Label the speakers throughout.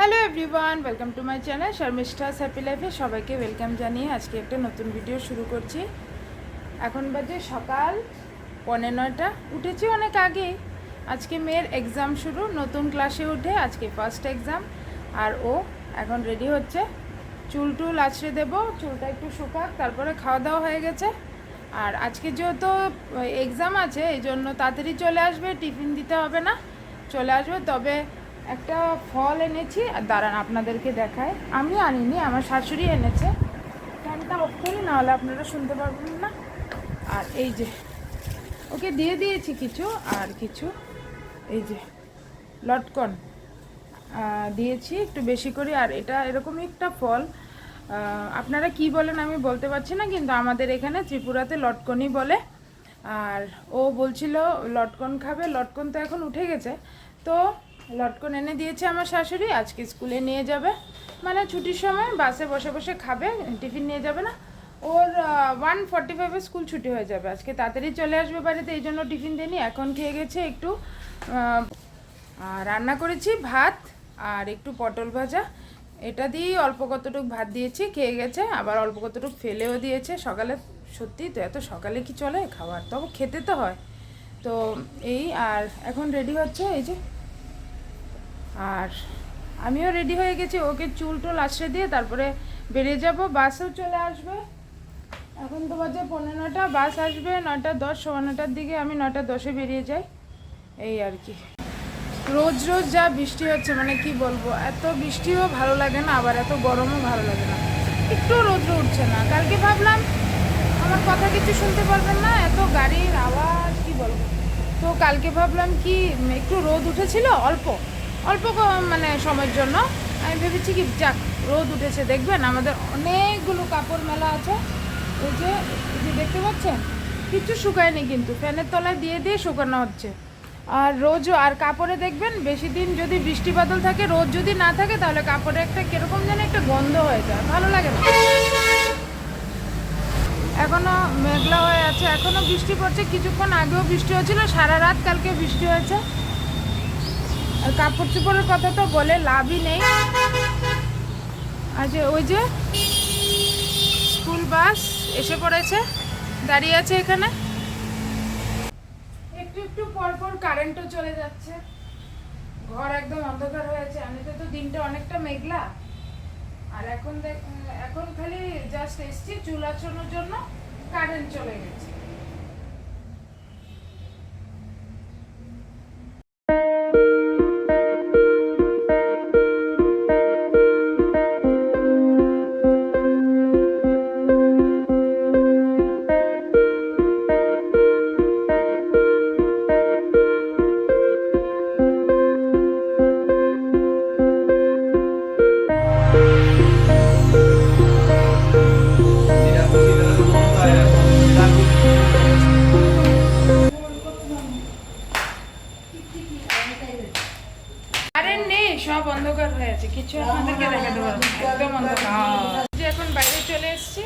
Speaker 1: Hello everyone, welcome to my channel Sharmistha's happy লাইফে সবাইকে welcome জানিয়ে আজকে একটা নতুন ভিডিও শুরু করছি। এখন বাজে সকাল 9:15। উঠেছি অনেক আগেই। আজকে মেয়ের এক্সাম শুরু, নতুন ক্লাসে উঠে আজকে ফার্স্ট এক্সাম। আর ও এখন রেডি হচ্ছে, চুল টুল আছড়ে দেবো, চুলটা একটু শুকাক, তারপরে খাওয়া দাওয়া হয়ে গেছে। আর আজকে যেহেতু এক্সাম আছে এই জন্য তাড়াতাড়ি চলে আসবে, টিফিন দিতে হবে না, চলে আসবে। তবে একটা ফল এনেছি, আর দাঁড়ান আপনাদেরকে দেখায়। আমি আনিনি, আমার শাশুড়ি এনেছে। ফ্যানটা অফ করি, নাহলে আপনারা শুনতে পারবেন না। আর এই যে ওকে দিয়ে দিয়েছি কিছু, আর কিছু এই যে লটকন দিয়েছি একটু বেশি করে। আর এটা এরকমই একটা ফল, আপনারা কি বলেন আমি বলতে পারছি না, কিন্তু আমাদের এখানে ত্রিপুরাতে লটকনই বলে। আর ও বলছিল লটকন খাবে, লটকন তো এখন উঠে গেছে, তো লটকন এনে দিয়েছে আমার শাশুড়ি। আজকে স্কুলে নিয়ে যাবে, মানে ছুটির সময় বাসে বসে বসে খাবে, টিফিন নিয়ে যাবে না। ওর 1:45 স্কুল ছুটি হয়ে যাবে, আজকে তাড়াতাড়ি চলে আসবে বাড়িতে, এই জন্য টিফিন দিইনি। এখন খেয়ে গেছে একটু। রান্না করেছি ভাত আর একটু পটল ভাজা, এটা দিয়েই অল্প কতটুকু ভাত দিয়েছি, খেয়ে গেছে। আবার অল্প কতটুকু ফেলেও দিয়েছে সকালে। সত্যি তো এত সকালে কি চলে খাবার, তবে খেতে তো হয়। তো এই, আর এখন রেডি হচ্ছে এই যে। আর আমিও রেডি হয়ে গেছি, ওকে চুল টুল আছড়ে দিয়ে তারপরে বেরিয়ে যাব, বাসও চলে আসবে। এখন তো বাজে 9:15, বাস আসবে 9:10, 9:15 দিকে। আমি 9:10-এ বেরিয়ে যাই, এই আর কি। রোজ রোজ যা বৃষ্টি হচ্ছে, মানে কি বলবো, এত বৃষ্টিও ভালো লাগে না, আবার এত গরমও ভালো লাগে না। একটু রৌদ্র উঠছে না। কালকে ভাবলাম আমার কথা কিছু শুনতে পারবেন না, এত গাড়ির আওয়াজ, কি বলবো। তো কালকে ভাবলাম কি একটু রোদ উঠেছিল অল্প অল্প মানে সময়ের জন্য। আমি ভেবেছি কি যাক, রোদ উঠেছে, দেখবেন আমাদের অনেকগুলো কাপড় মেলা আছে। এই যে দেখতে পাচ্ছেন, কিছু শুকায়নি, কিন্তু ফ্যানের তলায় দিয়ে দিয়ে শুকানো হচ্ছে। আর রোজ আর কাপড়ে দেখবেন, বেশি দিন যদি বৃষ্টি বাদল থাকে, রোদ যদি না থাকে, তাহলে কাপড়ে একটা কিরকম যেন একটা গন্ধ হয়ে যায়, ভালো লাগে না। এখনো মেঘলা হয়ে আছে, এখনো বৃষ্টি পড়ছে, কিছুক্ষণ আগেও বৃষ্টি হচ্ছিল, সারা রাত কালকে বৃষ্টি হয়েছে। আর কাপড় চোপড়ের কথা তো বলে লাভই নেই। আর যে ওই যে স্কুল বাস এসে পড়েছে, দাঁড়িয়ে আছে এখানে। একটু একটু পর পর কারেন্টও চলে যাচ্ছে, ঘর একদম অন্ধকার হয়েছে। এমনিতে তো দিনটা অনেকটা মেঘলা। আর এখন এখন খালি জাস্ট এসছি চুল আঁচড়ানোর জন্য, কারেন্ট চলে গেছে। কারেন্ট নেই, সব অন্ধকার হয়ে আছে, কিছু আপনাদেরকে দেখাতে পারবো না, একদম অন্ধকার। যে এখন বাইরে চলে এসেছি,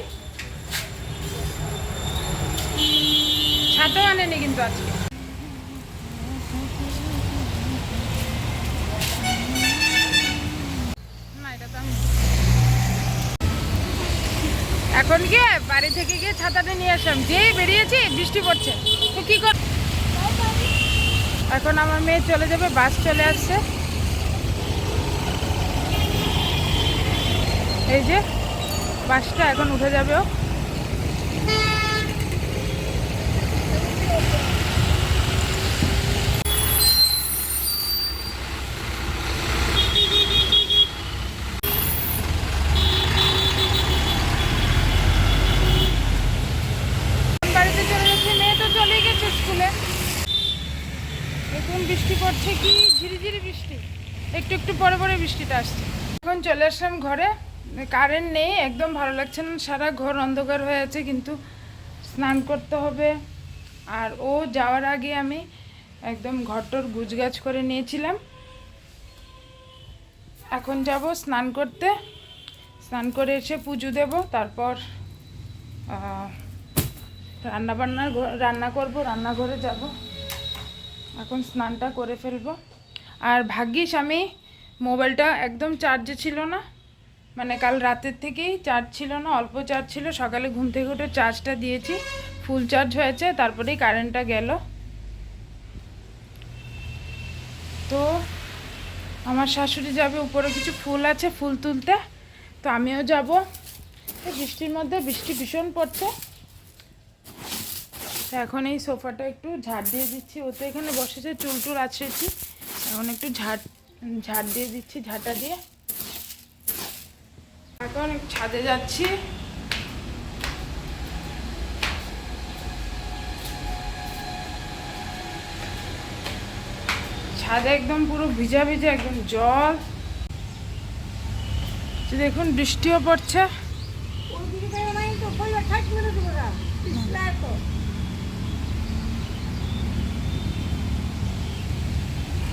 Speaker 1: ছাতাও আনেনি কিন্তু আজকে। না, এটা তো আমি এখন গিয়ে বাড়ি থেকে গিয়ে ছাতাটা নিয়ে আসলাম, যেই বেরিয়েছি বৃষ্টি পড়ছে, তো কি কর। এখন আমার মেয়ে চলে যাবে, বাস চলে আসছে, এই যে বাসটা এখন উঠে যাবে ও। বাড়িতে চলে যাচ্ছে, মেয়ে তো চলেই গেছে স্কুলে। এখন বৃষ্টি পড়ছে, কি ঝিরিঝিরি বৃষ্টি, একটু একটু পরে পরে বৃষ্টিটা আসছে। এখন চলে আসলাম ঘরে, কারেন্ট নেই, একদম ভালো লাগছে না, সারা ঘর অন্ধকার হয়ে আছে, কিন্তু স্নান করতে হবে। আর ও যাওয়ার আগে আমি একদম ঘরটর গুছগাছ করে নিয়েছিলাম। এখন যাব স্নান করতে, স্নান করে এসে পুজো দেব, তারপর রান্না করব, রান্নাঘরে যাব। এখন স্নানটা করে ফেলবো। আর ভাগ্যিস আমি মোবাইলটা একদম চার্জে ছিল না, মানে কাল রাতের থেকেই চার্জ ছিল না, অল্প চার্জ ছিল। সকালে ঘুম থেকে উঠে চার্জটা দিয়েছি, ফুল চার্জ হয়েছে, তারপরেই কারেন্টটা গেল। তো আমার শাশুড়ি যাবে, উপরে কিছু ফুল আছে, ফুল তুলতে, তো আমিও যাব। বৃষ্টির মধ্যে, বৃষ্টি ভীষণ পড়ছে। তো এখন এই সোফাটা একটু ঝাড় দিয়ে দিচ্ছি, ও তো এখানে বসেছে, চুল টুল আছড়েছি, এখন একটু ঝাড় দিয়ে দিচ্ছি, ঝাঁটা দিয়ে। এখন ছাদে যাচ্ছি। ছাদে একদম পুরো ভিজা ভিজা, একদম জল। দেখুন বৃষ্টিও পড়ছে।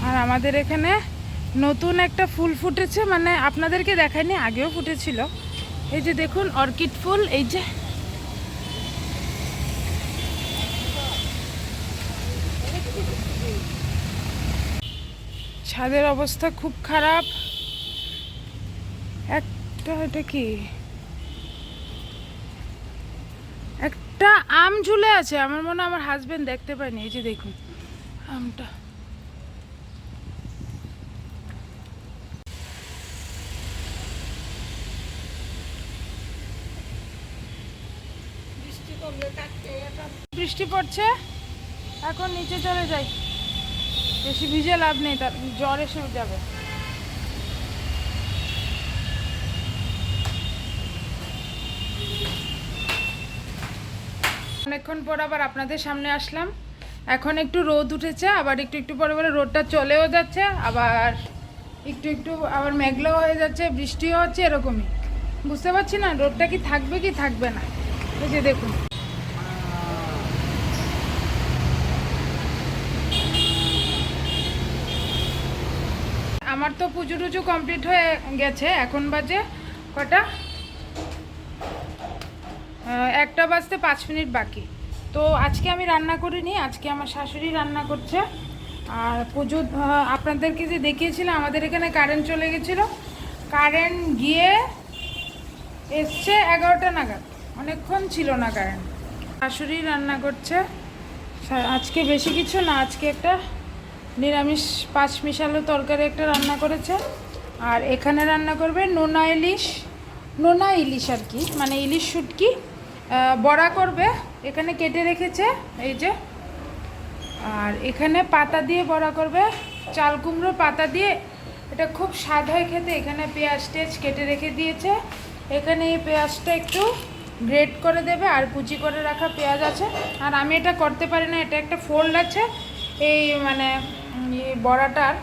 Speaker 1: আর আমাদের এখানে নতুন একটা ফুল ফুটেছে, মানে আপনাদেরকে দেখায়নি, আগেও ফুটেছিল। এই যে দেখুন অর্কিড ফুল, এই যে ছাদের অবস্থা খুব খারাপ। এটা কি, একটা আম ঝুলে আছে, আমার মনে হয় আমার হাজবেন্ড দেখতে পায়নি। এই যে দেখুন আমটা। বৃষ্টি পড়ছে, এখন নিচে চলে যাই, বেশি ভিজে লাভ নেই, তার জ্বর এসে যাবে। অনেকক্ষণ পর আবার আপনাদের সামনে আসলাম। এখন একটু রোদ উঠেছে, আবার একটু একটু পরে পরে রোদটা চলেও যাচ্ছে, আবার একটু একটু আবার মেঘলাও হয়ে যাচ্ছে, বৃষ্টিও হচ্ছে, এরকমই। বুঝতে পারছি না রোদটা কি থাকবে কি থাকবে না। এই যে দেখুন আমার তো পুজো টুজো কমপ্লিট হয়ে গেছে, এখন বাজে কটা, 1টা বাজতে 5 মিনিট বাকি। তো আজকে আমি রান্না করিনি, আজকে আমার শাশুড়ি রান্না করছে। আর পুজো আপনাদেরকে যে দেখিয়েছিলাম, আমাদের এখানে কারেন্ট চলে গেছিলো, কারেন্ট গিয়ে এসছে 11টা নাগাদ, অনেকক্ষণ ছিল না কারেন্ট। শাশুড়ি রান্না করছে আজকে, বেশি কিছু না, আজকে একটা নিরামিষ 5 মিশালো তরকারি একটা রান্না করেছে। আর এখানে রান্না করবে নোনা ইলিশ আর কি, মানে ইলিশ শুটকি বড়া করবে, এখানে কেটে রেখেছে এই যে। আর এখানে পাতা দিয়ে বড়া করবে, চাল কুমড়ো পাতা দিয়ে, এটা খুব স্বাদ হয় খেতে। এখানে পেঁয়াজ টেজ কেটে রেখে দিয়েছে, এখানে এই পেঁয়াজটা একটু গ্রেট করে দেবে, আর কুচি করে রাখা পেঁয়াজ আছে। আর আমি এটা করতে পারি না, এটা একটা ফোল্ড আছে এই মানে বড়াটার,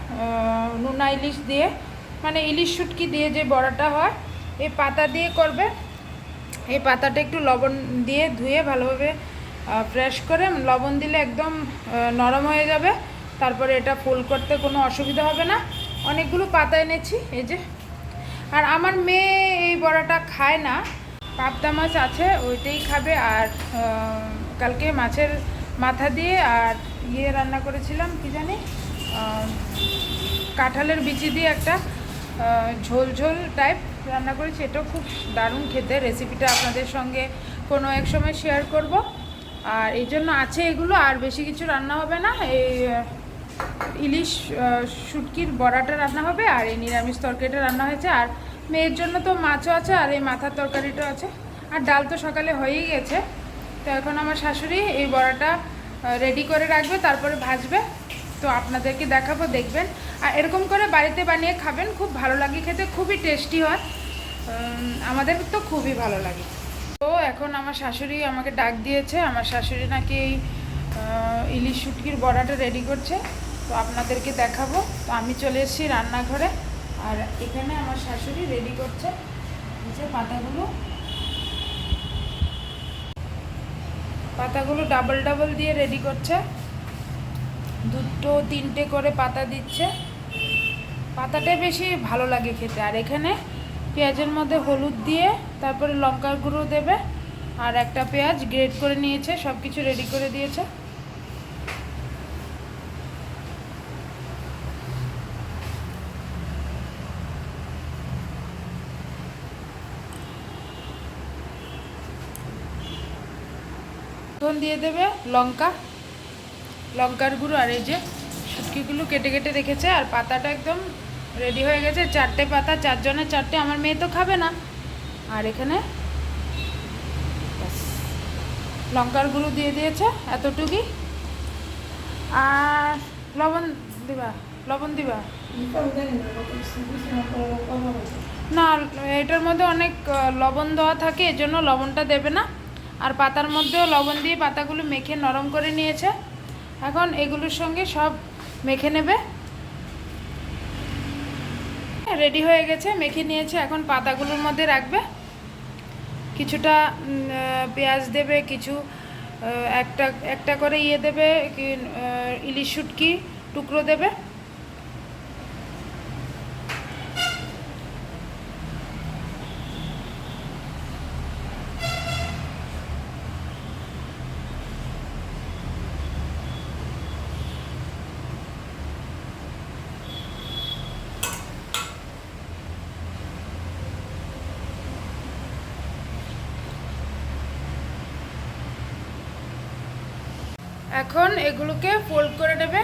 Speaker 1: নোনা ইলিশ দিয়ে, মানে ইলিশ শুটকি দিয়ে যে বড়াটা হয়, এই পাতা দিয়ে করবে। এই পাতাটা একটু লবণ দিয়ে ধুয়ে ভালোভাবে ফ্রেশ করে লবণ দিলে একদম নরম হয়ে যাবে, তারপরে এটা ফুল করতে কোনো অসুবিধা হবে না। অনেকগুলো পাতা এনেছি এই যে। আর আমার মেয়ে এই বড়াটা খায় না, পাবদা মাছ আছে ওইটাই খাবে। আর কালকে মাছের মাথা দিয়ে আর রান্না করেছিলাম, কি জানি কাঁঠালের বিচি দিয়ে একটা ঝোল ঝোল টাইপ রান্না করেছি, এটাও খুব দারুণ খেতে। রেসিপিটা আপনাদের সঙ্গে কোনো এক সময় শেয়ার করব। আর এই জন্য আছে এগুলো, আর বেশি কিছু রান্না হবে না। এই ইলিশ শুটকির বড়াটা রান্না হবে, আর এই নিরামিষ তরকারিটা রান্না হয়েছে। আর মেয়ের জন্য তো মাছও আছে, আর এই মাথার তরকারিটাও আছে, আর ডাল তো সকালে হয়েই গেছে। তো এখন আমার শাশুড়ি এই বড়াটা রেডি করে রাখবে, তারপরে ভাজবে, তো আপনাদেরকে দেখাবো, দেখবেন। আর এরকম করে বাড়িতে বানিয়ে খাবেন, খুব ভালো লাগে খেতে, খুবই টেস্টি হয়, আমাদের তো খুবই ভালো লাগে। তো এখন আমার শাশুড়ি আমাকে ডাক দিয়েছে, আমার শাশুড়ি নাকি এই ইলিশ শুটকির বড়াটা রেডি করছে, তো আপনাদেরকে দেখাবো। তো আমি চলে এসেছি রান্নাঘরে, আর এখানে আমার শাশুড়ি রেডি করছে যে পাতাগুলো ডাবল ডাবল দিয়ে রেডি করছে, 2-3টে করে পাতা দিচ্ছে, পাতাটাই বেশি ভালো লাগে খেতে। আর এখানে পেঁয়াজের মধ্যে হলুদ দিয়ে তারপরে লঙ্কার গুঁড়ো দেবে, আর একটা পেঁয়াজ গ্রেট করে নিয়েছে, সব কিছু রেডি করে দিয়েছে। এখন দিয়ে দেবে লঙ্কা, লঙ্কার গুঁড়ো, আর এই যে শুটকিগুলো কেটে কেটে রেখেছে। আর পাতাটা একদম রেডি হয়ে গেছে, 4টে পাতা, 4 জনের 4টে, আমার মেয়ে তো খাবে না। আর এখানে লঙ্কার গুঁড়ো দিয়ে দিয়েছে এতটুকুই। আর লবণ দিবা, লবণ দিবা না, এটার মধ্যে অনেক লবণ দেওয়া থাকে, এজন্য লবণটা দেবে না। আর পাতার মধ্যেও লবণ দিয়ে পাতাগুলো মেখে নরম করে নিয়েছে। এখন এগুলোর সঙ্গে সব মেখে নেবে। রেডি হয়ে গেছে, মেখে নিয়েছে। এখন পাতাগুলোর মধ্যে রাখবে, কিছুটা পেঁয়াজ দেবে, কিছু একটা একটা করে দেবে, ইলিশ শুটকি টুকরো দেবে। এখন এগুলোকে ফোল্ড করে নেবে।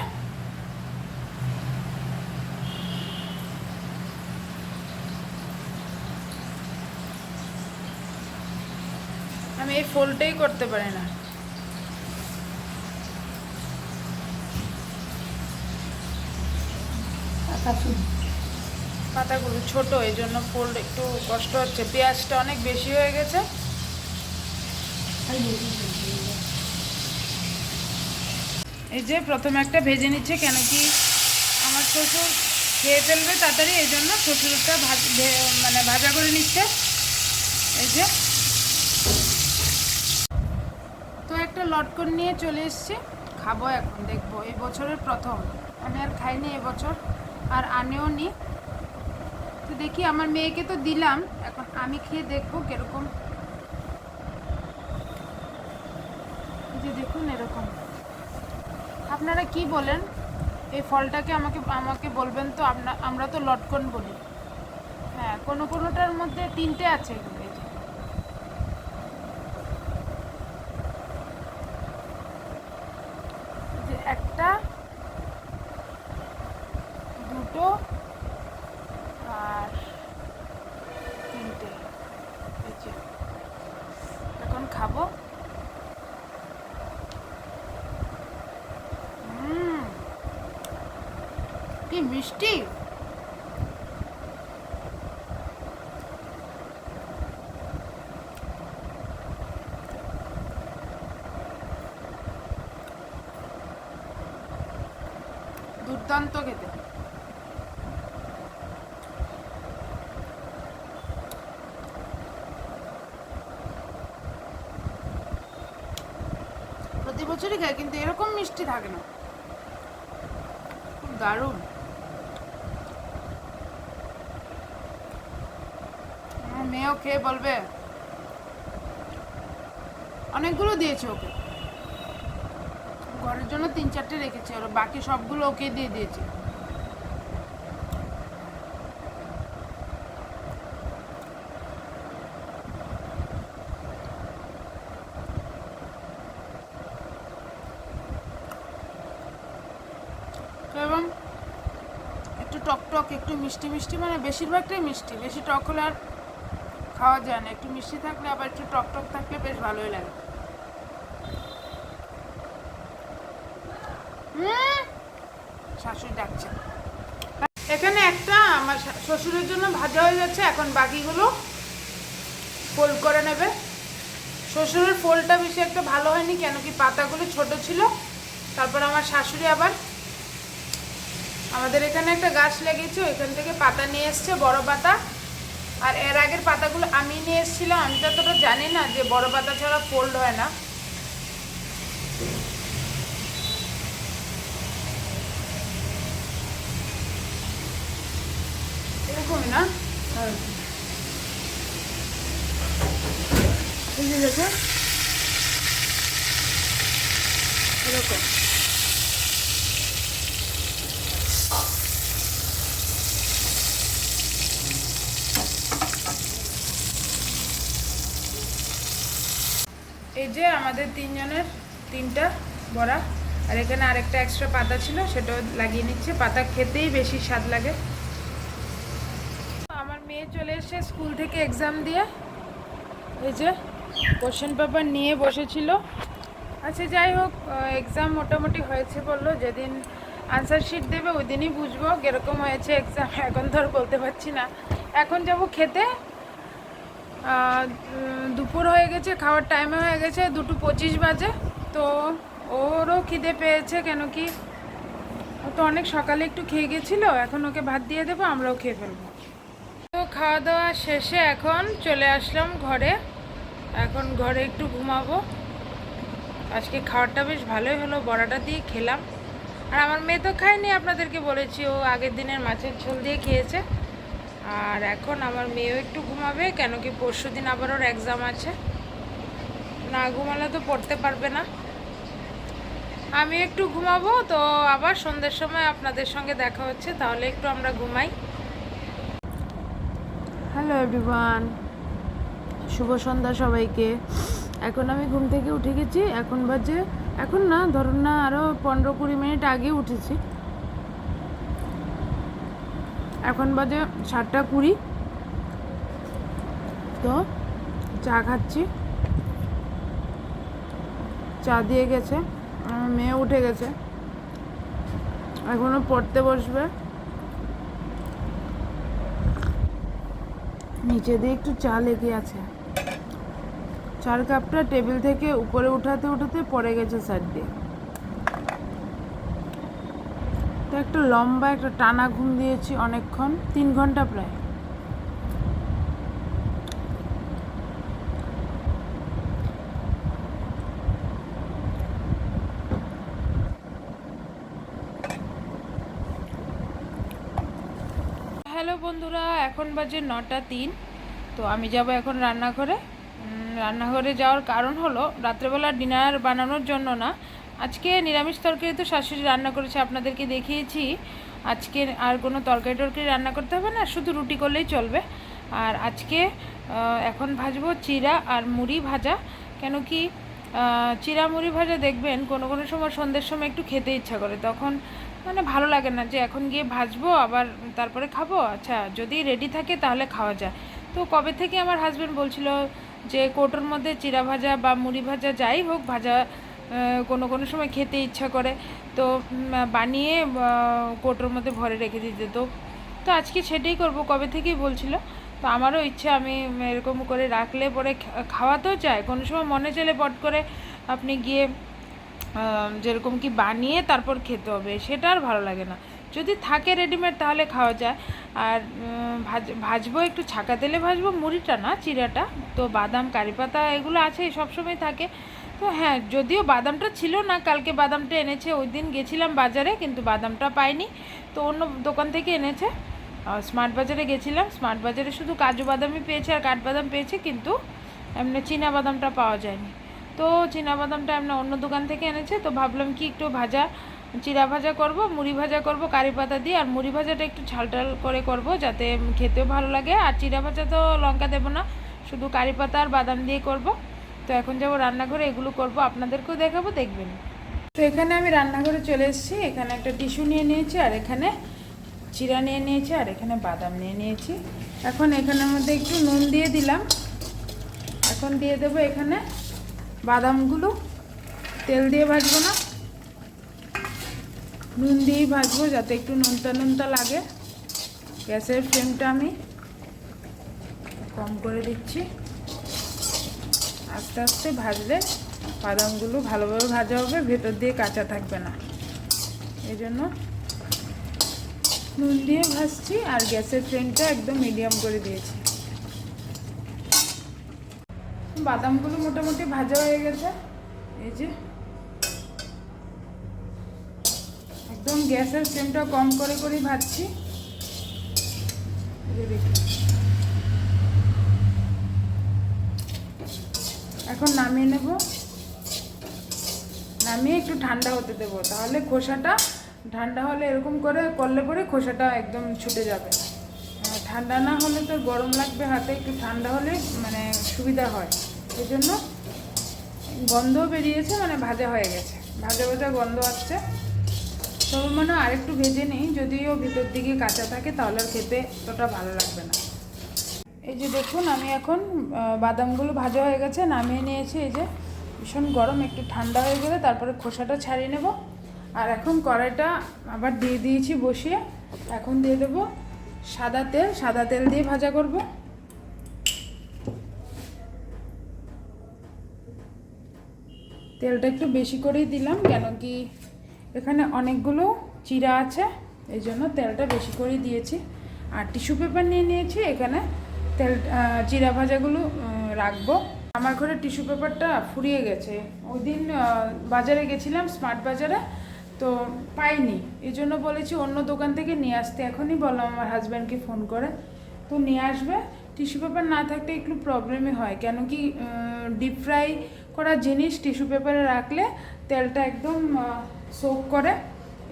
Speaker 1: আমি এই ফোল্ডটাই করতে পারি না। পাতাগুলো ছোট, এই জন্য ফোল্ড একটু কষ্ট হচ্ছে। পেঁয়াজটা অনেক বেশি হয়ে গেছে। এই যে প্রথমে একটা ভেজে নিচ্ছে, কেন কি আমার শ্বশুর খেয়ে ফেলবে তাড়াতাড়ি, এই জন্য শ্বশুরটা মানে ভাজা করে নিচ্ছে। এই যে তো একটা লটকন নিয়ে চলে এসেছি, খাবো এখন, দেখবো। এই বছরের প্রথম, আমি আর খাইনি এবছর, আর আনেও নি। তো দেখি, আমার মেয়েকে তো দিলাম, এখন আমি খেয়ে দেখবো কিরকম। এই যে দেখুন এরকম। আপনারা কি বলেন এই ফলটাকে? আমাকে বলবেন তো। আমরা তো লটকন বলি। হ্যাঁ, কোনোটার মধ্যে 3টে আছে এগুলো। এই যে একটা, দুটো, আর 3টে। এই যে এখন খাবো। কি মিষ্টি! দুর্দান্ত খেতে। প্রতি বছরই খাই, কিন্তু এরকম মিষ্টি থাকে না। খুব দারুণ। মেয়েও খেয়ে বলবে। অনেকগুলো দিয়েছে ওকে, ঘরের জন্য 3-4টে রেখেছে, আর বাকি সবগুলো ওকে দিয়ে দিয়েছে। এবং একটু টক টক, একটু মিষ্টি মিষ্টি, মানে বেশিরভাগটাই মিষ্টি। বেশি টক হলে আর খাওয়া যায় না। একটু মিষ্টি থাকলে, আবার একটু টক টক থাকলে বেশ ভালোই লাগে। শাশুড়ি ডাকছে। এখানে একটা আমার শ্বশুরের জন্য ভাজা হয়ে যাচ্ছে, এখন বাকিগুলো ফোল্ড করে নেবে। শ্বশুরের ফোল্ডটা বেশি একটা ভালো হয়নি, কেন কি পাতাগুলো ছোট ছিল। তারপর আমার শাশুড়ি আবার আমাদের এখানে একটা গাছ লেগেছে, ওইখান থেকে পাতা নিয়ে এসছে, বড় পাতা। আর এর আগের পাতাগুলো আমি নিয়ে এসেছিলাম। আমি তো অতটা জানি না যে বড় পাতা ছাড়া ফোল্ড হয় না। এরকমই না? বুঝে গেছে এরকম। এই যে আমাদের তিনজনের তিনটা বড়া, আর এখানে আরেকটা এক্সট্রা পাতা ছিল সেটাও লাগিয়ে নিচ্ছে। পাতা খেতেই বেশি স্বাদ লাগে। আমার মেয়ে চলে এসে স্কুল থেকে এক্সাম দিয়ে, এই যে কোশ্চেন পেপার নিয়ে বসেছিল। আচ্ছা যাই হোক, এক্সাম মোটামুটি হয়েছে বললো। যেদিন আনসার শিট দেবে ওই দিনই বুঝবো কীরকম হয়েছে এক্সাম। এখন তো আর বলতে পারছি না। এখন যাব খেতে। দুপুর হয়ে গেছে, খাওয়ার টাইমে হয়ে গেছে, 2:25 বাজে। তো ওরও খিদে পেয়েছে, কেন কি ও তো অনেক সকালে একটু খেয়ে গেছিলো। এখন ওকে ভাত দিয়ে দেবো, আমরাও খেয়ে ফেলবো। তো খাওয়া দাওয়া শেষে এখন চলে আসলাম ঘরে। এখন ঘরে একটু ঘুমাবো। আজকে খাওয়ারটা বেশ ভালোই হলো, বড়াটা দিয়ে খেলাম। আর আমার মেয়ে তো খায়নি, আপনাদেরকে বলেছি, ও আগের দিনের মাছের ঝোল দিয়ে খেয়েছে। আর এখন আমার মেয়েও একটু ঘুমাবে, কেন কি পরশু দিন আবার ওর এক্সাম আছে। না ঘুমালে তো পড়তে পারবে না। আমি একটু ঘুমাবো। তো আবার সন্ধ্যের সময় আপনাদের সঙ্গে দেখা হচ্ছে, তাহলে একটু আমরা ঘুমাই। হ্যালো এভরিওয়ান, শুভ সন্ধ্যা সবাইকে। এখন আমি ঘুম থেকে উঠে গেছি। এখন বাজে, এখন না ধরুন না, আরও 15-20 মিনিট আগে উঠেছি। এখন বাজে 7:20। তো চা খাচ্ছি। চা দিয়ে গেছে, আমার মেয়ে উঠে গেছে, এখনও পড়তে বসবে। নিচে দিয়ে একটু চা লেগে আছে। চার কাপটা টেবিল থেকে উপরে উঠাতে উঠাতে পড়ে গেছে সাইড দিয়ে। তো একটা লম্বা একটা টানা ঘুম দিয়েছি অনেকক্ষণ, 3 ঘন্টা প্রায়। হ্যালো বন্ধুরা, এখন বাজে 9:03। তো আমি যাব এখন রান্নাঘরে। রান্নাঘরে যাওয়ার কারণ হলো, রাত্রেবেলা ডিনার বানানোর জন্য না, আজকে নিরামিষ তরকারি তো শাশুড়ি রান্না করেছে, আপনাদেরকে দেখিয়েছি। আজকে আর কোনো তরকারি টরকারি রান্না করতে হবে না, শুধু রুটি করলেই চলবে। আর আজকে এখন ভাজবো চিড়া আর মুড়ি ভাজা। কেন কি চিড়া মুড়ি ভাজা দেখবেন কোনো কোনো সময় সন্ধ্যের সময় একটু খেতে ইচ্ছা করে, তখন মানে ভালো লাগে না যে এখন গিয়ে ভাজবো আবার তারপরে খাবো। আচ্ছা যদি রেডি থাকে তাহলে খাওয়া যায়। তো কবে থেকে আমার হাজব্যান্ড বলছিল যে কৌটোর মধ্যে চিড়া ভাজা বা মুড়ি ভাজা যাই হোক ভাজা কোনো কোনো সময় খেতে ইচ্ছা করে, তো বানিয়ে কৌটোর মধ্যে ভরে রেখে দিতে। তো তো আজকে সেটাই করব, কবে থেকেই বলছিল। তো আমারও ইচ্ছে, আমি এরকম করে রাখলে পরে খাওয়াতেও চায়। কোনো সময় মনে চলে পট করে আপনি গিয়ে যেরকম কি বানিয়ে তারপর খেতে হবে, সেটা আর ভালো লাগে না। যদি থাকে রেডিমেড তাহলে খাওয়া যায়। আর ভাজবো একটু ছাকা তেলে ভাজবো, মুড়িটা না চিড়াটা। তো বাদাম কারি পাতা এগুলো আছেই, সবসময় থাকে। তো হ্যাঁ, যদিও বাদামটা ছিল না, কালকে বাদামটা এনেছে। ওই দিন গেছিলাম বাজারে, কিন্তু বাদামটা পাইনি, তো অন্য দোকান থেকে এনেছে। স্মার্ট বাজারে গেছিলাম, স্মার্ট বাজারে শুধু কাজু বাদামই পেয়েছে আর কাঠবাদাম পেয়েছে, কিন্তু এমনি চীনা বাদামটা পাওয়া যায়নি। তো চীনা বাদামটা এমনি অন্য দোকান থেকে এনেছে। তো ভাবলাম কি একটু ভাজা, চিড়া ভাজা করব, মুড়ি ভাজা করব কারি পাতা দিয়ে। আর মুড়ি ভাজাটা একটু ঝালটাল করে করব, যাতে খেতেও ভালো লাগে। আর চিড়া ভাজা তো লঙ্কা দেবো না, শুধু কারি পাতা আর বাদাম দিয়ে করব। তো এখন যাবো রান্নাঘরে, এগুলো করব, আপনাদেরকেও দেখাবো, দেখবেন। তো এখানে আমি রান্নাঘরে চলে এসেছি। এখানে একটা টিস্যু নিয়ে নিয়েছি, আর এখানে চিড়া নিয়ে নিয়েছি, আর এখানে বাদাম নিয়ে নিয়েছি। এখন এখানের মধ্যে একটু নুন দিয়ে দিলাম। এখন দিয়ে দেবো এখানে বাদামগুলো। তেল দিয়ে ভাজবো না, নুন দিয়েই ভাজবো, যাতে একটু নুনতা নুনতা লাগে। গ্যাসের ফ্লেমটা আমি কম করে দিচ্ছি। আস্তে আস্তে ভাজলে বাদামগুলো ভালোভাবে ভাজা হবে, ভেতর দিয়ে কাঁচা থাকবে না। এই জন্য নুন দিয়ে ভাজছি, আর গ্যাসের ফ্লেমটা একদম মিডিয়াম করে দিয়েছি। বাদামগুলো মোটামুটি ভাজা হয়ে গেছে। এই যে একদম গ্যাসের ফ্লেমটা কম করে করেই ভাজছি। এখন নামিয়ে নেব, নামিয়ে একটু ঠান্ডা হতে দেবো, তাহলে খোসাটা ঠান্ডা হলে এরকম করে করলে পরে খোসাটা একদম ছুটে যাবে। ঠান্ডা না হলে তো গরম লাগবে হাতে, একটু ঠান্ডা হলে মানে সুবিধা হয়। এই জন্য গন্ধ বেরিয়েছে, মানে ভাজা হয়ে গেছে, ভাজা ভাজা গন্ধ আসছে। তবে মনে হয় আরেকটু ভেজে নিই, যদিও ভিতর দিকে কাঁচা থাকে তাহলে আর খেতে অতটা ভালো লাগবে না। এই যে দেখুন আমি এখন বাদামগুলো ভাজা হয়ে গেছে, নামিয়ে নিয়েছি। এই যে ভীষণ গরম, একটু ঠান্ডা হয়ে গেলে তারপরে খোসাটা ছাড়িয়ে নেব। আর এখন কড়াইটা আবার দিয়ে দিয়েছি বসিয়ে। এখন দিয়ে দেবো সাদা তেল দিয়ে ভাজা করব। তেলটা একটু বেশি করেই দিলাম, কেন কি এখানে অনেকগুলো চিড়া আছে, এই জন্য তেলটা বেশি করেই দিয়েছি। আর টিস্যু পেপার নিয়ে নিয়েছি, এখানে চিড়া ভাজাগুলো রাখবো। আমার ঘরে টিস্যু পেপারটা ফুরিয়ে গেছে। ওই দিন বাজারে গেছিলাম, স্মার্ট বাজারে, তো পাইনি। এই জন্য বলেছি অন্য দোকান থেকে নিয়ে আসতে। এখনই বললাম আমার হাজব্যান্ডকে ফোন করে, তো নিয়ে আসবে। টিস্যু পেপার না থাকলে একটু প্রবলেমই হয়, কেন কি ডিপ ফ্রাই করা জিনিস টিস্যু পেপারে রাখলে তেলটা একদম সোক করে।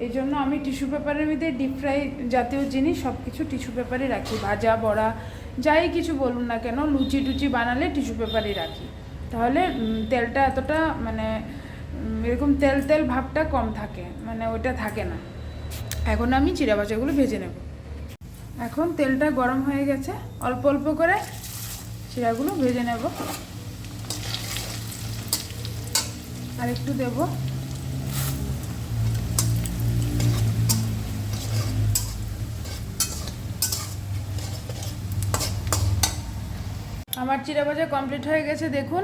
Speaker 1: এই জন্য আমি টিস্যু পেপারের মধ্যে ডিপ ফ্রাই জাতীয় জিনিস সব কিছু টিস্যু পেপারে রাখি। ভাজা বড়া যাই কিছু বলুন না কেন, লুচি টুচি বানালে টিস্যু পেপারই রাখি, তাহলে তেলটা এতটা মানে এরকম তেল তেল ভাবটা কম থাকে, মানে ওইটা থাকে না। এখন আমি চিড়া ভাজাগুলো ভেজে নেব। এখন তেলটা গরম হয়ে গেছে, অল্প অল্প করে চিড়াগুলো ভেজে নেব। আর একটু দেব। আমার চিড়া ভাজা কমপ্লিট হয়ে গেছে। দেখুন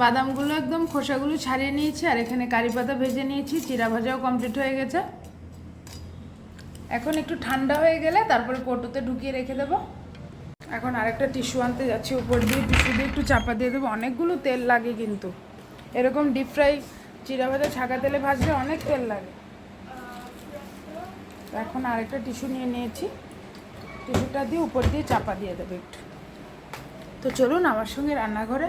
Speaker 1: বাদামগুলো একদম খোসাগুলো ছাড়িয়ে নিয়েছি, আর এখানে কারি পাতা ভেজে নিয়েছি। চিড়া ভাজাও কমপ্লিট হয়ে গেছে। এখন একটু ঠান্ডা হয়ে গেলে তারপরে কৌটোতে ঢুকিয়ে রেখে দেবো। এখন আরেকটা টিস্যু আনতে যাচ্ছি, উপর দিয়ে টিস্যু দিয়ে একটু চাপা দিয়ে দেবো। অনেকগুলো তেল লাগে কিন্তু, এরকম ডিপ ফ্রাই চিড়া ভাজা ছাকা তেলে ভাজলে অনেক তেল লাগে। এখন আরেকটা টিস্যু নিয়ে নিয়েছি, টিস্যুটা দিয়ে উপর দিয়ে চাপা দিয়ে দেবো একটু। তো চলুন আমার সঙ্গে রান্নাঘরে।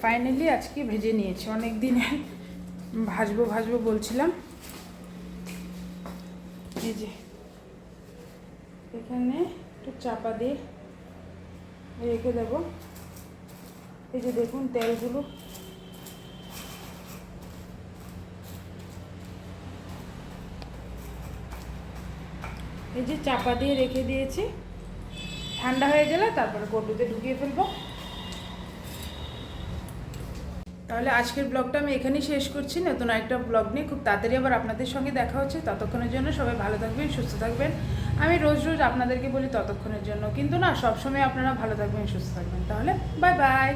Speaker 1: ফাইনালি আজকে ভেজে নিয়েছি, অনেক দিনে ভাজবো বলছিলাম। এই যে এখানে একটু চাপা দিয়ে রেখে দেব। এই যে দেখুন তেলগুলো এই যে চাপা দিয়ে রেখে দিয়েছি। ঠান্ডা হয়ে গেলে তারপরে কৌটোতে ঢুকিয়ে ফেলবো। তাহলে আজকের ব্লগটা আমি এখানেই শেষ করছি। নতুন একটা ব্লগ নিয়ে খুব তাড়াতাড়ি আবার আপনাদের সঙ্গে দেখা হচ্ছে। ততক্ষণের জন্য সবাই ভালো থাকবেন, সুস্থ থাকবেন। আমি রোজ রোজ আপনাদেরকে বলি ততক্ষণের জন্য, কিন্তু না, সবসময় আপনারা ভালো থাকবেন, সুস্থ থাকবেন। তাহলে বাই বাই।